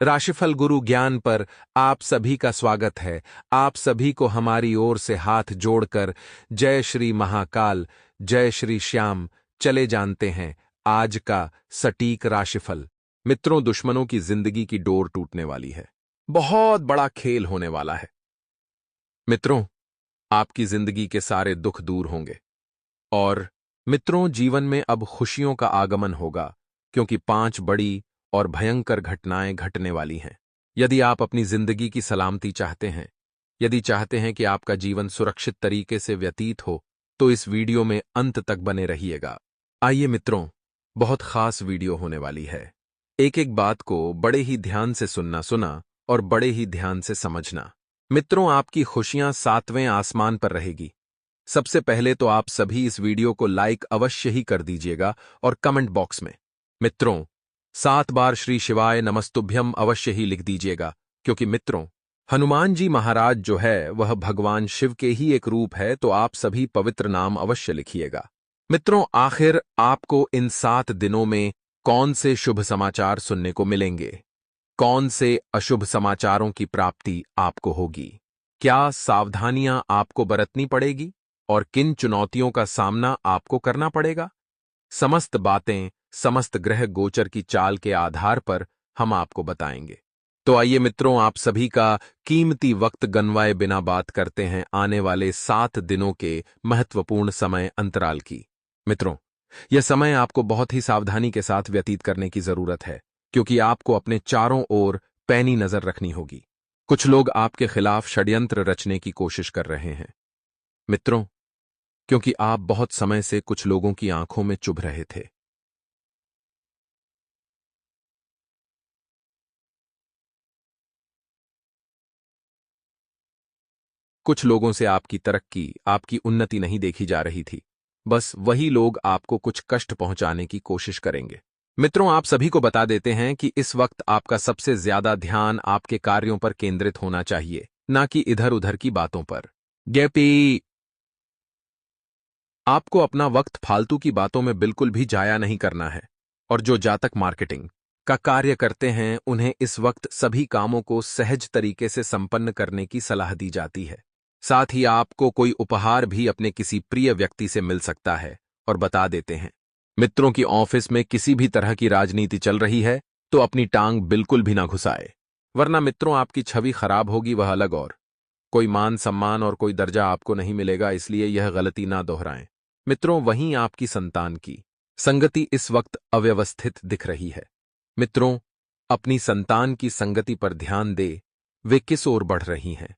राशिफल गुरु ज्ञान पर आप सभी का स्वागत है। आप सभी को हमारी ओर से हाथ जोड़कर जय श्री महाकाल, जय श्री श्याम। चले जानते हैं आज का सटीक राशिफल। मित्रों, दुश्मनों की जिंदगी की डोर टूटने वाली है। बहुत बड़ा खेल होने वाला है। मित्रों, आपकी जिंदगी के सारे दुख दूर होंगे और मित्रों, जीवन में अब खुशियों का आगमन होगा, क्योंकि 5 बड़ी और भयंकर घटनाएं घटने वाली हैं। यदि आप अपनी जिंदगी की सलामती चाहते हैं, यदि चाहते हैं कि आपका जीवन सुरक्षित तरीके से व्यतीत हो, तो इस वीडियो में अंत तक बने रहिएगा। आइए मित्रों, बहुत खास वीडियो होने वाली है। एक एक बात को बड़े ही ध्यान से सुनना और बड़े ही ध्यान से समझना। मित्रों, आपकी खुशियां 7वें आसमान पर रहेगी। सबसे पहले तो आप सभी इस वीडियो को लाइक अवश्य ही कर दीजिएगा और कमेंट बॉक्स में मित्रों 7 बार श्री शिवाय नमस्तुभ्यम अवश्य ही लिख दीजिएगा, क्योंकि मित्रों, हनुमान जी महाराज जो है वह भगवान शिव के ही एक रूप है, तो आप सभी पवित्र नाम अवश्य लिखिएगा। मित्रों, आखिर आपको इन 7 दिनों में कौन से शुभ समाचार सुनने को मिलेंगे? कौन से अशुभ समाचारों की प्राप्ति आपको होगी? क्या सावधानियां आपको बरतनी पड़ेगी और किन चुनौतियों का सामना आपको करना पड़ेगा? समस्त बातें समस्त ग्रह गोचर की चाल के आधार पर हम आपको बताएंगे। तो आइए मित्रों, आप सभी का कीमती वक्त गंवाए बिना बात करते हैं आने वाले 7 दिनों के महत्वपूर्ण समय अंतराल की। मित्रों, यह समय आपको बहुत ही सावधानी के साथ व्यतीत करने की जरूरत है, क्योंकि आपको अपने चारों ओर पैनी नजर रखनी होगी। कुछ लोग आपके खिलाफ षड्यंत्र रचने की कोशिश कर रहे हैं। मित्रों, क्योंकि आप बहुत समय से कुछ लोगों की आंखों में चुभ रहे थे। कुछ लोगों से आपकी तरक्की, आपकी उन्नति नहीं देखी जा रही थी। बस वही लोग आपको कुछ कष्ट पहुंचाने की कोशिश करेंगे। मित्रों, आप सभी को बता देते हैं कि इस वक्त आपका सबसे ज्यादा ध्यान आपके कार्यों पर केंद्रित होना चाहिए, ना कि इधर-उधर की बातों पर। गेपी, आपको अपना वक्त फालतू की बातों में बिल्कुल भी जाया नहीं करना है। और जो जातक मार्केटिंग का कार्य करते हैं, उन्हें इस वक्त सभी कामों को सहज तरीके से संपन्न करने की सलाह दी जाती है। साथ ही आपको कोई उपहार भी अपने किसी प्रिय व्यक्ति से मिल सकता है। और बता देते हैं मित्रों की ऑफिस में किसी भी तरह की राजनीति चल रही है तो अपनी टांग बिल्कुल भी ना घुसाए, वरना मित्रों आपकी छवि खराब होगी, वह अलग। और कोई मान सम्मान और कोई दर्जा आपको नहीं मिलेगा, इसलिए यह गलती ना दोहराएं। मित्रों, वहीं आपकी संतान की संगति इस वक्त अव्यवस्थित दिख रही है। मित्रों, अपनी संतान की संगति पर ध्यान दे, वे किस ओर बढ़ रही हैं,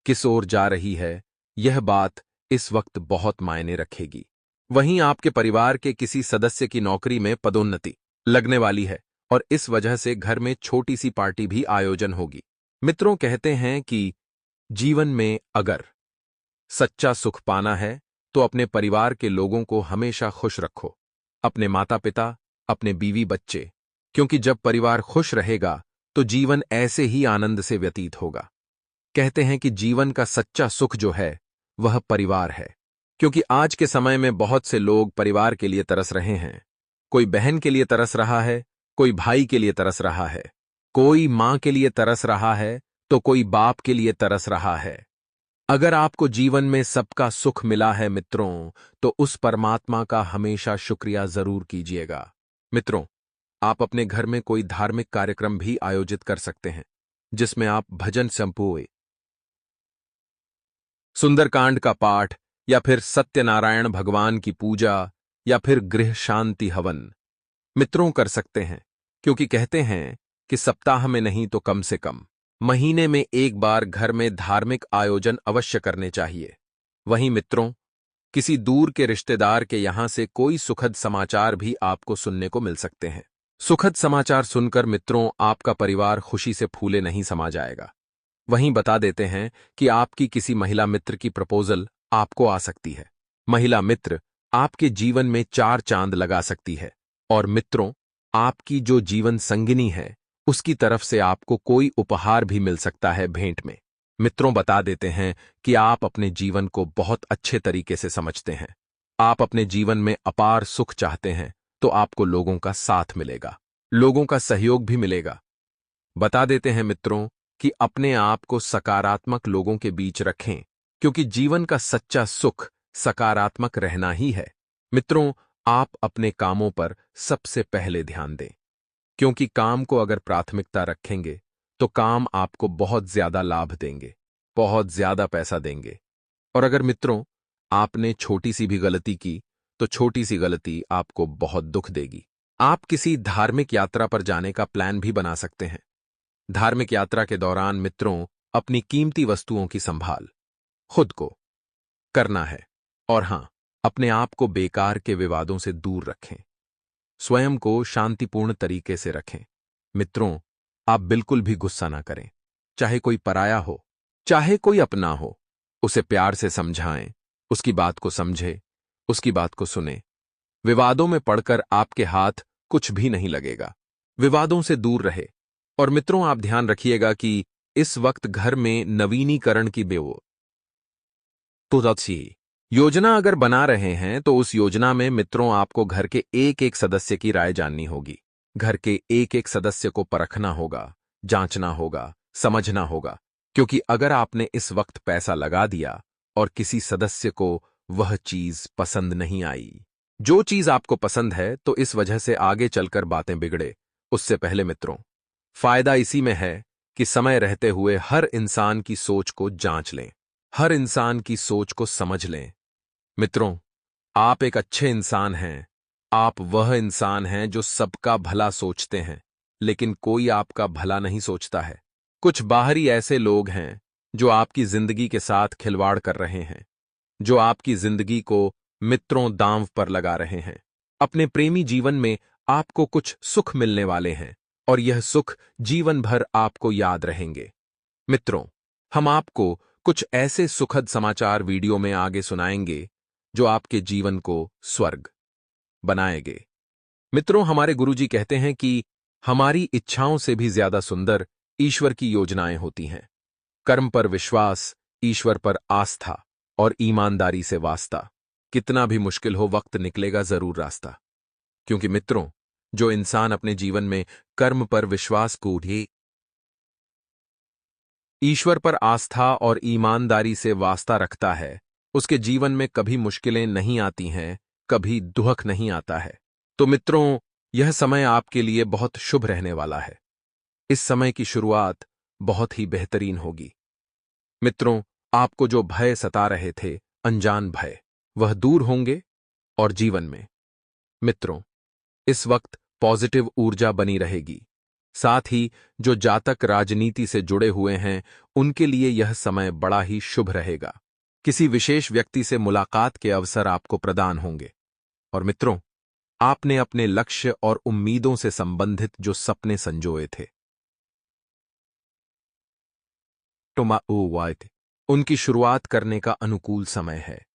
किस ओर जा रही है, यह बात इस वक्त बहुत मायने रखेगी। वहीं आपके परिवार के किसी सदस्य की नौकरी में पदोन्नति लगने वाली है और इस वजह से घर में छोटी सी पार्टी भी आयोजन होगी। मित्रों, कहते हैं कि जीवन में अगर सच्चा सुख पाना है तो अपने परिवार के लोगों को हमेशा खुश रखो, अपने माता पिता, अपने बीवी बच्चे, क्योंकि जब परिवार खुश रहेगा तो जीवन ऐसे ही आनंद से व्यतीत होगा। कहते हैं कि जीवन का सच्चा सुख जो है वह परिवार है, क्योंकि आज के समय में बहुत से लोग परिवार के लिए तरस रहे हैं। कोई बहन के लिए तरस रहा है, कोई भाई के लिए तरस रहा है, कोई मां के लिए तरस रहा है, तो कोई बाप के लिए तरस रहा है। अगर आपको जीवन में सबका सुख मिला है मित्रों, तो उस परमात्मा का हमेशा शुक्रिया जरूर कीजिएगा। मित्रों, आप अपने घर में कोई धार्मिक कार्यक्रम भी आयोजित कर सकते हैं, जिसमें आप भजन संपुए, सुंदरकांड का पाठ, या फिर सत्यनारायण भगवान की पूजा, या फिर गृह शांति हवन मित्रों कर सकते हैं। क्योंकि कहते हैं कि सप्ताह में नहीं तो कम से कम महीने में एक बार घर में धार्मिक आयोजन अवश्य करने चाहिए। वहीं मित्रों, किसी दूर के रिश्तेदार के यहां से कोई सुखद समाचार भी आपको सुनने को मिल सकते हैं। सुखद समाचार सुनकर मित्रों आपका परिवार खुशी से फूले नहीं समा जाएगा। वहीं बता देते हैं कि आपकी किसी महिला मित्र की प्रपोजल आपको आ सकती है। महिला मित्र आपके जीवन में 4 चांद लगा सकती है। और मित्रों, आपकी जो जीवन संगिनी है उसकी तरफ से आपको कोई उपहार भी मिल सकता है भेंट में। मित्रों, बता देते हैं कि आप अपने जीवन को बहुत अच्छे तरीके से समझते हैं। आप अपने जीवन में अपार सुख चाहते हैं तो आपको लोगों का साथ मिलेगा, लोगों का सहयोग भी मिलेगा। बता देते हैं मित्रों कि अपने आप को सकारात्मक लोगों के बीच रखें, क्योंकि जीवन का सच्चा सुख सकारात्मक रहना ही है। मित्रों, आप अपने कामों पर सबसे पहले ध्यान दें, क्योंकि काम को अगर प्राथमिकता रखेंगे तो काम आपको बहुत ज्यादा लाभ देंगे, बहुत ज्यादा पैसा देंगे। और अगर मित्रों आपने छोटी सी भी गलती की तो छोटी सी गलती आपको बहुत दुख देगी। आप किसी धार्मिक यात्रा पर जाने का प्लान भी बना सकते हैं। धार्मिक यात्रा के दौरान मित्रों अपनी कीमती वस्तुओं की संभाल खुद को करना है। और हां, अपने आप को बेकार के विवादों से दूर रखें, स्वयं को शांतिपूर्ण तरीके से रखें। मित्रों, आप बिल्कुल भी गुस्सा ना करें, चाहे कोई पराया हो, चाहे कोई अपना हो। उसे प्यार से समझाएं, उसकी बात को समझे, उसकी बात को सुने। विवादों में पड़कर आपके हाथ कुछ भी नहीं लगेगा। विवादों से दूर रहे। और मित्रों, आप ध्यान रखिएगा कि इस वक्त घर में नवीनीकरण की योजना अगर बना रहे हैं तो उस योजना में मित्रों आपको घर के एक एक सदस्य की राय जाननी होगी। घर के एक एक सदस्य को परखना होगा, जांचना होगा, समझना होगा। क्योंकि अगर आपने इस वक्त पैसा लगा दिया और किसी सदस्य को वह चीज पसंद नहीं आई, जो चीज आपको पसंद है, तो इस वजह से आगे चलकर बातें बिगड़े। उससे पहले मित्रों, फायदा इसी में है कि समय रहते हुए हर इंसान की सोच को जांच लें, हर इंसान की सोच को समझ लें। मित्रों, आप एक अच्छे इंसान हैं। आप वह इंसान हैं जो सबका भला सोचते हैं, लेकिन कोई आपका भला नहीं सोचता है। कुछ बाहरी ऐसे लोग हैं जो आपकी जिंदगी के साथ खिलवाड़ कर रहे हैं, जो आपकी जिंदगी को मित्रों दांव पर लगा रहे हैं। अपने प्रेमी जीवन में आपको कुछ सुख मिलने वाले हैं और यह सुख जीवन भर आपको याद रहेंगे। मित्रों, हम आपको कुछ ऐसे सुखद समाचार वीडियो में आगे सुनाएंगे जो आपके जीवन को स्वर्ग बनाएंगे। मित्रों, हमारे गुरुजी कहते हैं कि हमारी इच्छाओं से भी ज्यादा सुंदर ईश्वर की योजनाएं होती हैं। कर्म पर विश्वास, ईश्वर पर आस्था और ईमानदारी से वास्ता। कितना भी मुश्किल हो, वक्त निकलेगा जरूर रास्ता। क्योंकि मित्रों, जो इंसान अपने जीवन में कर्म पर विश्वास को ईश्वर पर आस्था और ईमानदारी से वास्ता रखता है, उसके जीवन में कभी मुश्किलें नहीं आती हैं, कभी दुख नहीं आता है। तो मित्रों, यह समय आपके लिए बहुत शुभ रहने वाला है। इस समय की शुरुआत बहुत ही बेहतरीन होगी। मित्रों, आपको जो भय सता रहे थे, अनजान भय, वह दूर होंगे। और जीवन में मित्रों इस वक्त पॉजिटिव ऊर्जा बनी रहेगी। साथ ही जो जातक राजनीति से जुड़े हुए हैं, उनके लिए यह समय बड़ा ही शुभ रहेगा। किसी विशेष व्यक्ति से मुलाकात के अवसर आपको प्रदान होंगे। और मित्रों, आपने अपने लक्ष्य और उम्मीदों से संबंधित जो सपने संजोए थे, उनकी शुरुआत करने का अनुकूल समय है।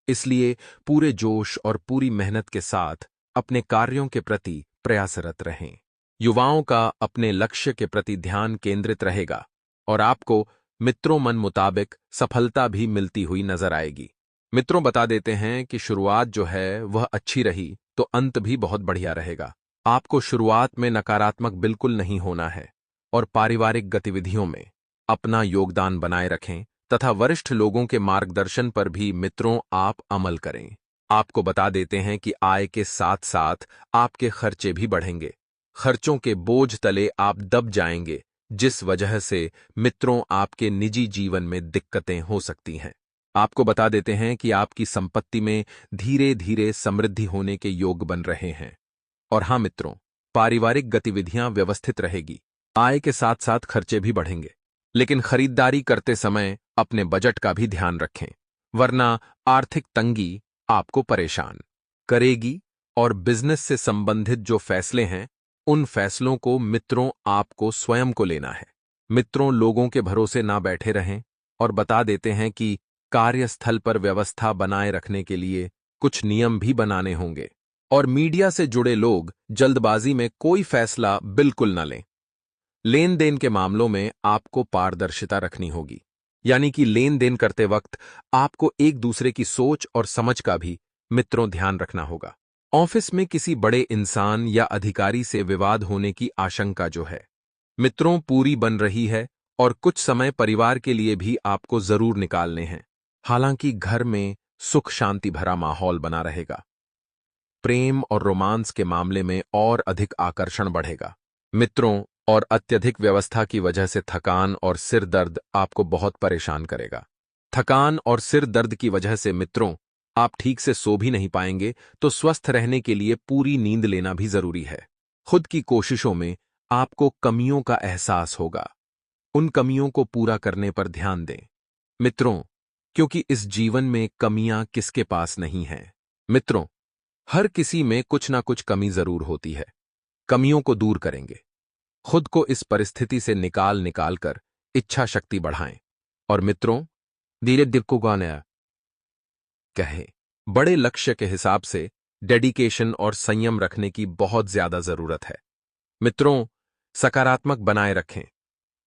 इसलिए पूरे जोश और पूरी मेहनत के साथ अपने कार्यों के प्रति प्रयासरत रहें। युवाओं का अपने लक्ष्य के प्रति ध्यान केंद्रित रहेगा और आपको मित्रों मन मुताबिक सफलता भी मिलती हुई नजर आएगी। मित्रों, बता देते हैं कि शुरुआत जो है वह अच्छी रही तो अंत भी बहुत बढ़िया रहेगा। आपको शुरुआत में नकारात्मक बिल्कुल नहीं होना है और पारिवारिक गतिविधियों में अपना योगदान बनाए रखें तथा वरिष्ठ लोगों के मार्गदर्शन पर भी मित्रों आप अमल करें। आपको बता देते हैं कि आय के साथ साथ आपके खर्चे भी बढ़ेंगे। खर्चों के बोझ तले आप दब जाएंगे, जिस वजह से मित्रों आपके निजी जीवन में दिक्कतें हो सकती हैं। आपको बता देते हैं कि आपकी संपत्ति में धीरे धीरे समृद्धि होने के योग बन रहे हैं। और हां मित्रों, पारिवारिक गतिविधियां व्यवस्थित रहेगी। आय के साथ साथ खर्चे भी बढ़ेंगे, लेकिन खरीदारी करते समय अपने बजट का भी ध्यान रखें, वरना आर्थिक तंगी आपको परेशान करेगी। और बिजनेस से संबंधित जो फैसले हैं, उन फैसलों को मित्रों आपको स्वयं को लेना है। मित्रों, लोगों के भरोसे ना बैठे रहें। और बता देते हैं कि कार्यस्थल पर व्यवस्था बनाए रखने के लिए कुछ नियम भी बनाने होंगे। और मीडिया से जुड़े लोग जल्दबाजी में कोई फैसला बिल्कुल न लें। लेन देन के मामलों में आपको पारदर्शिता रखनी होगी, यानी कि लेन देन करते वक्त आपको एक दूसरे की सोच और समझ का भी मित्रों ध्यान रखना होगा। ऑफिस में किसी बड़े इंसान या अधिकारी से विवाद होने की आशंका जो है, मित्रों, पूरी बन रही है और कुछ समय परिवार के लिए भी आपको जरूर निकालने हैं। हालांकि घर में सुख शांति भरा माहौल बना रहेगा। प्रेम और रोमांस के मामले में और अधिक आकर्षण बढ़ेगा। मित्रों, और अत्यधिक व्यवस्था की वजह से थकान और सिर दर्द आपको बहुत परेशान करेगा। थकान और सिर दर्द की वजह से मित्रों, आप ठीक से सो भी नहीं पाएंगे, तो स्वस्थ रहने के लिए पूरी नींद लेना भी जरूरी है। खुद की कोशिशों में आपको कमियों का एहसास होगा। उन कमियों को पूरा करने पर ध्यान दें मित्रों, क्योंकि इस जीवन में कमियां किसके पास नहीं हैं। मित्रों, हर किसी में कुछ ना कुछ कमी जरूर होती है। कमियों को दूर करेंगे। खुद को इस परिस्थिति से निकाल निकाल कर इच्छा शक्ति बढ़ाएं। और मित्रों, धीरे दिक्कु गाने कहे बड़े लक्ष्य के हिसाब से डेडिकेशन और संयम रखने की बहुत ज्यादा जरूरत है। मित्रों, सकारात्मक बनाए रखें।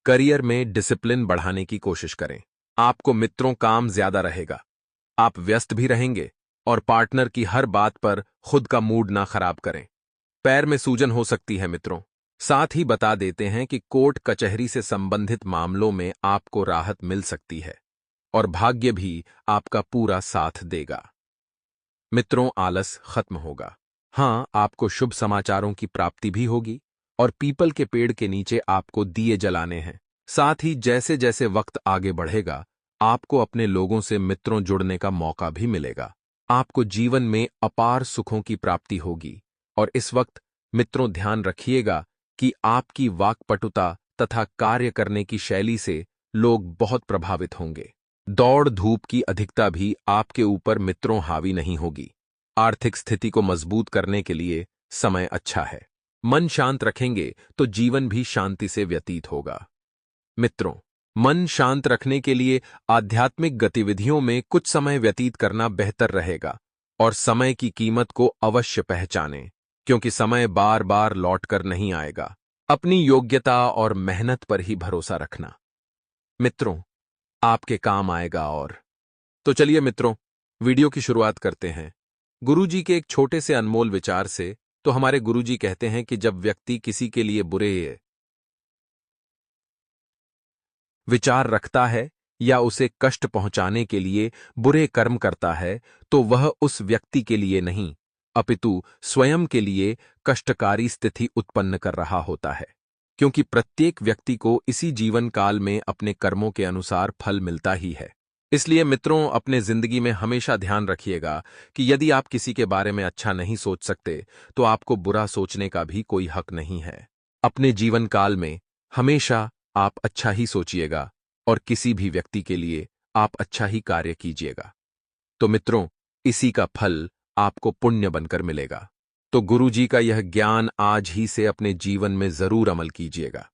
करियर में डिसिप्लिन बढ़ाने की कोशिश करें। आपको मित्रों काम ज्यादा रहेगा। आप व्यस्त भी रहेंगे और पार्टनर की हर बात पर खुद का मूड ना खराब करें। पैर में सूजन हो सकती है मित्रों। साथ ही बता देते हैं कि कोर्ट कचहरी से संबंधित मामलों में आपको राहत मिल सकती है और भाग्य भी आपका पूरा साथ देगा। मित्रों, आलस खत्म होगा। हां, आपको शुभ समाचारों की प्राप्ति भी होगी और पीपल के पेड़ के नीचे आपको दिए जलाने हैं। साथ ही जैसे जैसे वक्त आगे बढ़ेगा, आपको अपने लोगों से मित्रों जुड़ने का मौका भी मिलेगा। आपको जीवन में अपार सुखों की प्राप्ति होगी और इस वक्त मित्रों ध्यान रखिएगा कि आपकी वाक्पटुता तथा कार्य करने की शैली से लोग बहुत प्रभावित होंगे। दौड़ धूप की अधिकता भी आपके ऊपर मित्रों हावी नहीं होगी। आर्थिक स्थिति को मजबूत करने के लिए समय अच्छा है। मन शांत रखेंगे तो जीवन भी शांति से व्यतीत होगा। मित्रों, मन शांत रखने के लिए आध्यात्मिक गतिविधियों में कुछ समय व्यतीत करना बेहतर रहेगा और समय की कीमत को अवश्य पहचानें, क्योंकि समय बार बार लौटकर नहीं आएगा। अपनी योग्यता और मेहनत पर ही भरोसा रखना मित्रों, आपके काम आएगा। और तो चलिए मित्रों, वीडियो की शुरुआत करते हैं गुरुजी के एक छोटे से अनमोल विचार से। तो हमारे गुरुजी कहते हैं कि जब व्यक्ति किसी के लिए बुरे विचार रखता है या उसे कष्ट पहुंचाने के लिए बुरे कर्म करता है, तो वह उस व्यक्ति के लिए नहीं, अपितु स्वयं के लिए कष्टकारी स्थिति उत्पन्न कर रहा होता है। क्योंकि प्रत्येक व्यक्ति को इसी जीवन काल में अपने कर्मों के अनुसार फल मिलता ही है। इसलिए मित्रों, अपने जिंदगी में हमेशा ध्यान रखिएगा कि यदि आप किसी के बारे में अच्छा नहीं सोच सकते, तो आपको बुरा सोचने का भी कोई हक नहीं है। अपने जीवन काल में हमेशा आप अच्छा ही सोचिएगा और किसी भी व्यक्ति के लिए आप अच्छा ही कार्य कीजिएगा। तो मित्रों, इसी का फल आपको पुण्य बनकर मिलेगा। तो गुरुजी का यह ज्ञान आज ही से अपने जीवन में जरूर अमल कीजिएगा।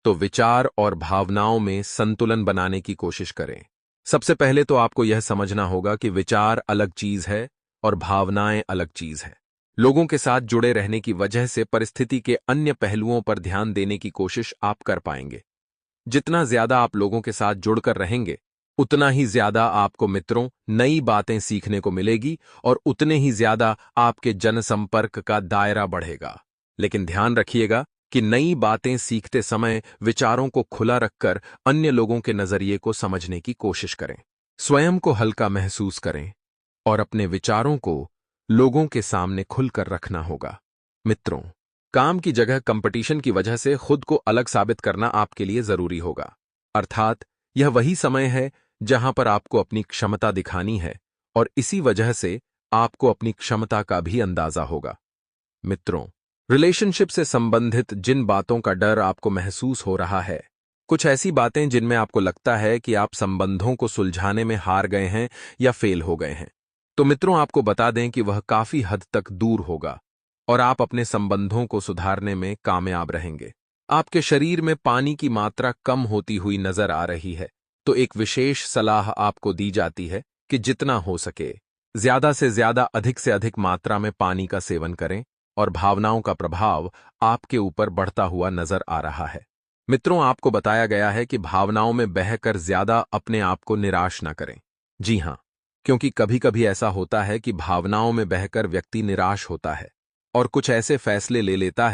तो विचार और भावनाओं में संतुलन बनाने की कोशिश करें। सबसे पहले तो आपको यह समझना होगा कि विचार अलग चीज है और भावनाएं अलग चीज है। लोगों के साथ जुड़े रहने की वजह से परिस्थिति के अन्य पहलुओं पर ध्यान देने की कोशिश आप कर पाएंगे। जितना ज्यादा आप लोगों के साथ जुड़कर रहेंगे, उतना ही ज्यादा आपको मित्रों नई बातें सीखने को मिलेगी और उतने ही ज्यादा आपके जनसंपर्क का दायरा बढ़ेगा। लेकिन ध्यान रखिएगा कि नई बातें सीखते समय विचारों को खुला रखकर अन्य लोगों के नजरिए को समझने की कोशिश करें। स्वयं को हल्का महसूस करें और अपने विचारों को लोगों के सामने खुलकर रखना होगा। मित्रों, काम की जगह कंपटीशन की वजह से खुद को अलग साबित करना आपके लिए जरूरी होगा। अर्थात यह वही समय है जहां पर आपको अपनी क्षमता दिखानी है और इसी वजह से आपको अपनी क्षमता का भी अंदाजा होगा। मित्रों, रिलेशनशिप से संबंधित जिन बातों का डर आपको महसूस हो रहा है, कुछ ऐसी बातें जिनमें आपको लगता है कि आप संबंधों को सुलझाने में हार गए हैं या फेल हो गए हैं, तो मित्रों आपको बता दें कि वह काफी हद तक दूर होगा और आप अपने संबंधों को सुधारने में कामयाब रहेंगे। आपके शरीर में पानी की मात्रा कम होती हुई नजर आ रही है, तो एक विशेष सलाह आपको दी जाती है कि जितना हो सके ज्यादा से ज्यादा अधिक से अधिक मात्रा में पानी का सेवन करें और भावनाओं का प्रभाव आपके ऊपर बढ़ता हुआ नजर आ रहा है। मित्रों, आपको बताया गया है कि भावनाओं में बहकर ज्यादा अपने आप को निराश न करें। जी हां, क्योंकि कभी कभी ऐसा होता है कि भावनाओं में बहकर व्यक्ति निराश होता है और कुछ ऐसे फैसले ले लेता है